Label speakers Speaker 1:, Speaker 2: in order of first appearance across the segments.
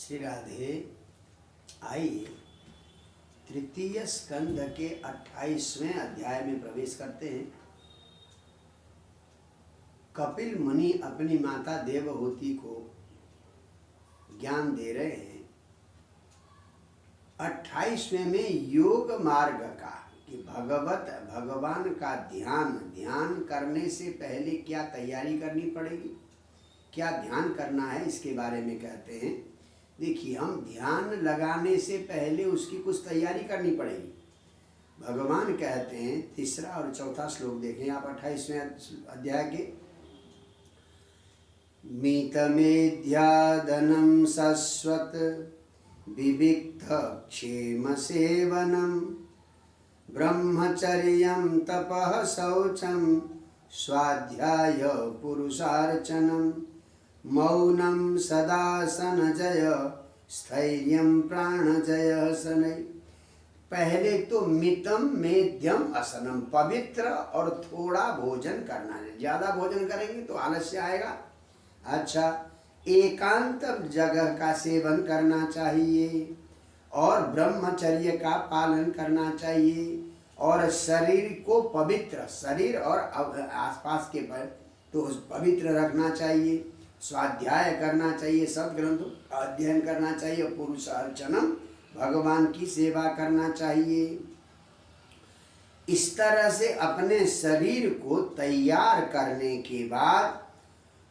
Speaker 1: श्री राधे। आइए तृतीय स्कंद के 28वें अध्याय में प्रवेश करते हैं। कपिल मुनि अपनी माता देवहूति को ज्ञान दे रहे हैं। 28वें में योग मार्ग का कि भगवान का ध्यान करने से पहले क्या तैयारी करनी पड़ेगी, क्या ध्यान करना है, इसके बारे में कहते हैं। देखिए, हम ध्यान लगाने से पहले उसकी कुछ तैयारी करनी पड़ेगी। भगवान कहते हैं, तीसरा और चौथा श्लोक देखें आप 28वें अध्याय के। मीतमेध्यादनं शश्वत विविक्थ क्षेम सेवनम ब्रह्मचर्यं तपः शौचं स्वाध्याय पुरुषार्चनम मौनं सदासनजय स्थैर्यं प्राणजय शनै। पहले तो मितम मेध्यम असनम, पवित्र और थोड़ा भोजन करना है। ज़्यादा भोजन करेंगे तो आलस्य आएगा। अच्छा, एकांत जगह का सेवन करना चाहिए और ब्रह्मचर्य का पालन करना चाहिए और शरीर को पवित्र, शरीर और आसपास के पर तो पवित्र रखना चाहिए। स्वाध्याय करना चाहिए, सद्ग्रंथों का अध्ययन करना चाहिए। पुरुष अर्चनम, भगवान की सेवा करना चाहिए। इस तरह से अपने शरीर को तैयार करने के बाद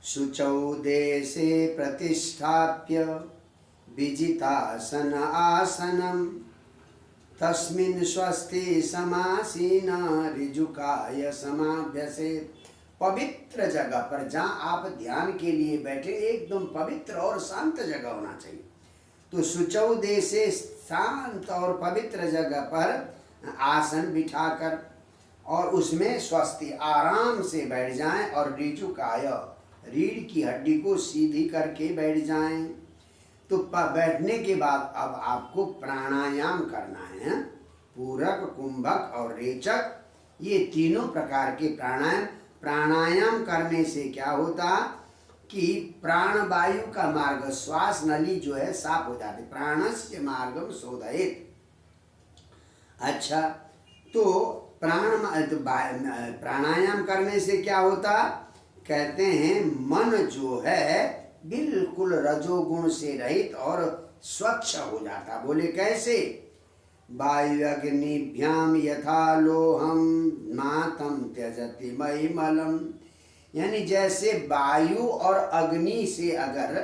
Speaker 1: शुचौ देशे प्रतिष्ठाप्य विजितासन आसनम तस्मिन् स्वस्ति समासीन ऋजुकाय समाभ्यसेत्। पवित्र जगह पर जहाँ आप ध्यान के लिए बैठे, एकदम पवित्र और शांत जगह होना चाहिए। तो शुचौ देशे, शांत और पवित्र जगह पर आसन बिठाकर और उसमें स्वस्ति, आराम से बैठ जाएं और ऋजुकाय, रीढ़ की हड्डी को सीधी करके बैठ जाएं। तो बैठने के बाद अब आपको प्राणायाम करना है। पूरक, कुंभक और रेचक, ये तीनों प्रकार के प्राणायाम करने से क्या होता कि प्राणवायु का मार्ग, श्वास नली जो है साफ हो जाती। प्राणस्य मार्गम शोधयेत्। अच्छा, तो प्राणायाम करने से क्या होता, कहते हैं मन जो है बिल्कुल रजोगुण से रहित और स्वच्छ हो जाता। बोले कैसे? वायु अग्निभ्याम यथा लोहम नातम त्यजति मयिमलम। यानी जैसे वायु और अग्नि से अगर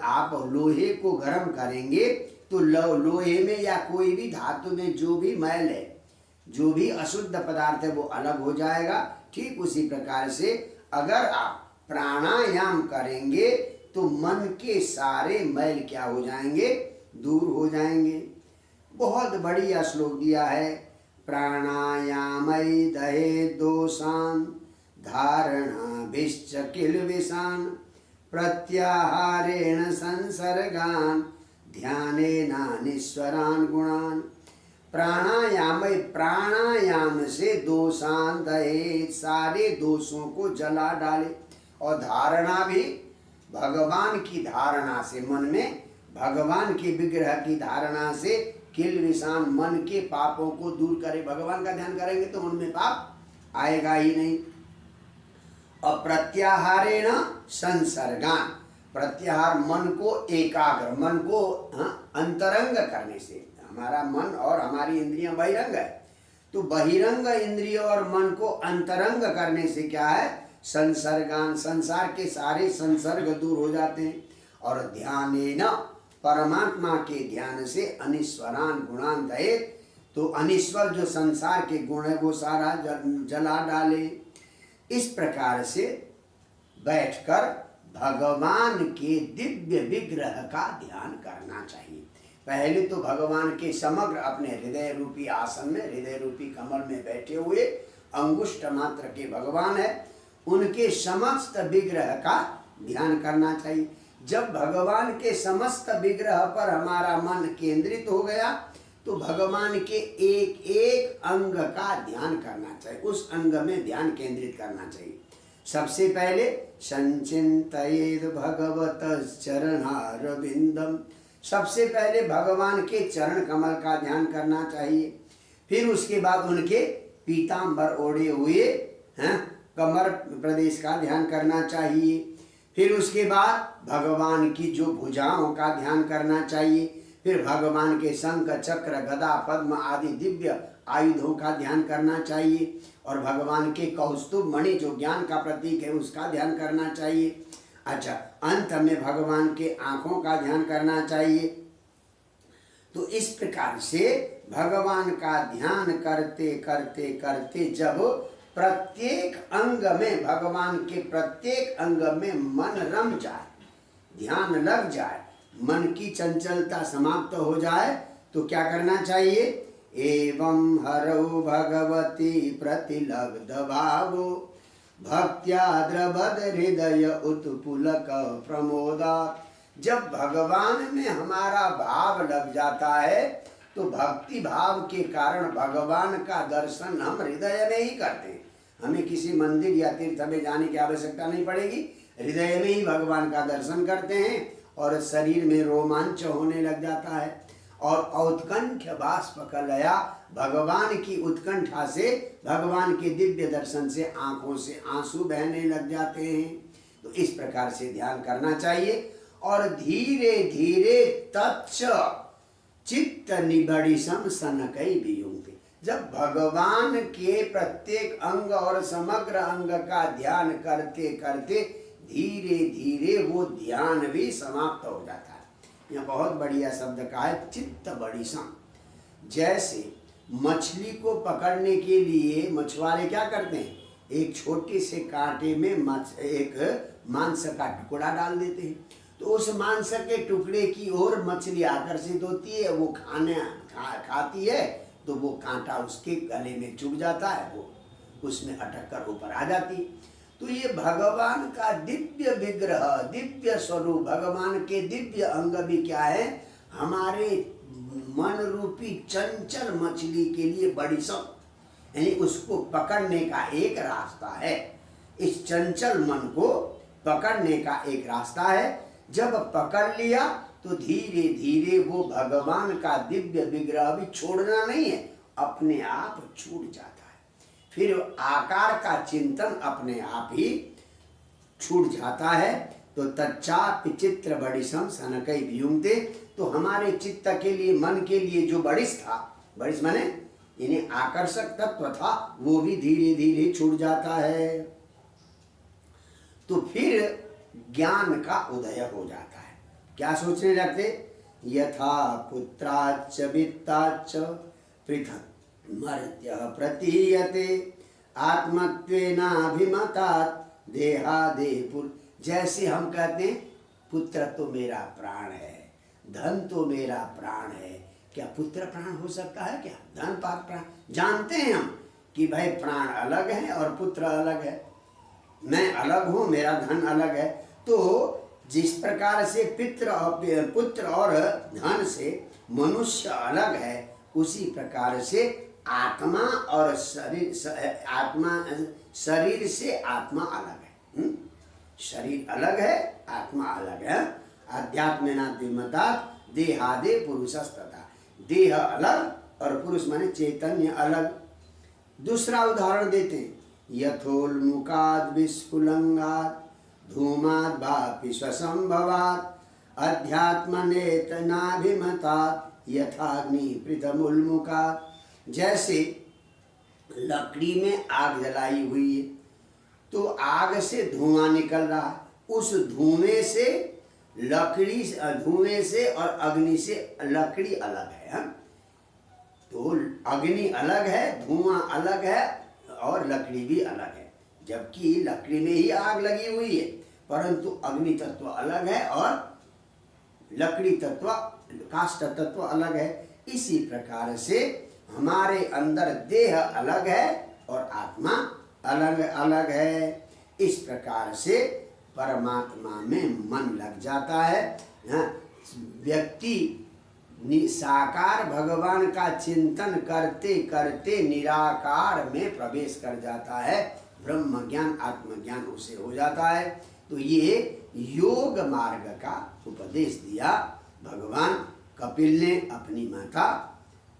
Speaker 1: आप लोहे को गर्म करेंगे तो लोहे में या कोई भी धातु में जो भी मैल है, जो भी अशुद्ध पदार्थ है, वो अलग हो जाएगा। ठीक उसी प्रकार से अगर आप प्राणायाम करेंगे तो मन के सारे मैल क्या हो जाएंगे, दूर हो जाएंगे। बहुत बढ़िया श्लोक दिया है। प्राणायामै दहे दोषान धारणाभिश्च किल्बिषान् प्रत्याहारेण संसर्गान् ध्यानेनानीश्वरान् गुणान्। प्राणायाम से दोषान दहे, सारे दोषों को जला डाले। और धारणा भी भगवान की धारणा से, मन में भगवान के विग्रह की धारणा से किल्बिषान्, मन के पापों को दूर करे। भगवान का ध्यान करेंगे तो मन में पाप आएगा ही नहीं। और प्रत्याहारेण संसर्गान, प्रत्याहार मन को एकाग्र, मन को अंतरंग करने से। हमारा मन और हमारी इंद्रियां बहिरंग है, तो बहिरंग इंद्रिय और मन को अंतरंग करने से क्या है, संसर्गान, संसार के सारे संसर्ग दूर हो जाते हैं। और ध्यानेन, परमात्मा के ध्यान से अनीश्वरान गुणान दहेत, तो अनीश्वर जो संसार के गुण है वो सारा जला डाले। इस प्रकार से बैठकर भगवान के दिव्य विग्रह का ध्यान करना चाहिए। पहले तो भगवान के समग्र अपने हृदय रूपी आसन में, हृदय रूपी कमल में बैठे हुए अंगुष्ठ मात्र के भगवान है, उनके समस्त विग्रह का ध्यान करना चाहिए। जब भगवान के समस्त विग्रह पर हमारा मन केंद्रित हो गया तो भगवान के एक एक अंग का ध्यान करना चाहिए, उस अंग में ध्यान केंद्रित करना चाहिए। सबसे पहले संचिंतयेद भगवत चरणारविंदम, सबसे पहले भगवान के चरण कमल का ध्यान करना चाहिए। फिर उसके बाद उनके पीतांबर ओढ़े हुए कमर प्रदेश का ध्यान करना चाहिए। फिर उसके बाद भगवान की जो भुजाओं का ध्यान करना चाहिए। फिर भगवान के शंख चक्र गदा पद्म आदि दिव्य आयुधों का ध्यान करना चाहिए। और भगवान के कौस्तुभ मणि जो ज्ञान का प्रतीक है उसका ध्यान करना चाहिए। अच्छा, अंत में भगवान के आंखों का ध्यान करना चाहिए। तो इस प्रकार से भगवान का ध्यान करते करते करते जब प्रत्येक अंग में, भगवान के प्रत्येक अंग में मन रम जाए, ध्यान लग जाए, मन की चंचलता समाप्त हो जाए, तो क्या करना चाहिए? एवं हरौ भगवती प्रतिलब्ध भावो भक्त्या द्रवद हृदय उत्पुलक प्रमोदा। जब भगवान में हमारा भाव लग जाता है तो भक्ति भाव के कारण भगवान का दर्शन हम हृदय में ही करते हैं। हमें किसी मंदिर या तीर्थ में जाने की आवश्यकता नहीं पड़ेगी, हृदय में ही भगवान का दर्शन करते हैं और शरीर में रोमांच होने लग जाता है। और औत्कंठ बाष्प कलया, भगवान की उत्कंठा से, भगवान के दिव्य दर्शन से आंखों से आंसू बहने लग जाते हैं। तो इस प्रकार से ध्यान करना चाहिए। और धीरे धीरे तच्च चित्त निबड़िसम सनकई वियुंक्ते, जब भगवान के प्रत्येक अंग और समग्र अंग का ध्यान करते करते धीरे धीरे वो ध्यान भी समाप्त हो जाता है। यह बहुत बढ़िया शब्द का है, चित्त बड़िसम। जैसे मछली को पकड़ने के लिए मछुआरे क्या करते हैं? एक छोटे से कांटे में एक मांस का टुकड़ा डाल देते हैं, तो उस मांस के टुकड़े की ओर मछली आकर्षित होती है, वो खाती है, तो वो कांटा उसके गले में चुभ जाता है, वो उसमें अटक कर ऊपर आ जाती है। तो ये भगवान का दिव्य विग्रह, दिव्य स्वरूप, भगवान के दिव्य अंग भी क्या है? हमारे मन रूपी चंचल मछली के लिए बड़ी सब, यानी उसको पकड़ने का एक रास्ता है। इस चंचल मन को पकड़ने का एक रास्ता है। जब पकड़ लिया तो धीरे धीरे वो भगवान का दिव्य विग्रह भी छोड़ना नहीं है, अपने आप छूट जाता है। फिर आकार का चिंतन अपने आप ही छूट जाता है। तो तच्चाप चित्र बड़िसम सनकई वियुंक्ते, तो हमारे चित्त के लिए, मन के लिए जो बड़िस था, बड़िस माने इन्हें आकर्षक तत्व था, वो भी धीरे धीरे छूट जाता है। तो फिर ज्ञान का उदय हो जाता है। क्या सोचने लगते? यथा पुत्राच्च वित्ताच्च पृथक् मर्त्य प्रतीयते आत्मत्वेनाभिमतात् देहादेपुर। जैसे हम कहते हैं पुत्र तो मेरा प्राण है, धन तो मेरा प्राण है। क्या पुत्र प्राण हो सकता है क्या? धन पात प्राण? जानते हैं हम कि भाई प्राण अलग है और पुत्र अलग है, मैं अलग हूँ, मेरा धन अलग है। तो जिस प्रकार से पुत्र और धन से मनुष्य अलग है, उसी प्रकार से आत्मा और शरीर से आत्मा अलग है। शरीर अलग है, आत्मा अलग है। अध्यात्मेनात्मता देहादे पुरुषस्तथा, देह अलग और पुरुष माने चैतन्य अलग। दूसरा उदाहरण देते हैं, यथोल्मुकाद विस्फुलंगाद धूमाद वापि स्वसंभवात अध्यात्मनेतनाभिमतात् यथाग्नि पृथमुल्मुकात्। जैसे लकड़ी में आग जलाई हुई है, तो आग से धुआं निकल रहा है, उस धुएं से और अग्नि से लकड़ी अलग है। तो अग्नि अलग है, धुआं अलग है और लकड़ी भी अलग है। जबकि लकड़ी में ही आग लगी हुई है, परंतु अग्नि तत्व अलग है और लकड़ी तत्व, काष्ठ तत्व अलग है। इसी प्रकार से हमारे अंदर देह अलग है और आत्मा अलग अलग है। इस प्रकार से परमात्मा में मन लग जाता है। व्यक्ति साकार भगवान का चिंतन करते करते निराकार में प्रवेश कर जाता है। ब्रह्म ज्ञान आत्मज्ञान उसे हो जाता है। तो ये योग मार्ग का उपदेश दिया भगवान कपिल ने अपनी माता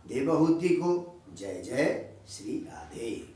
Speaker 1: देवहूति को। जय जय श्री राधे।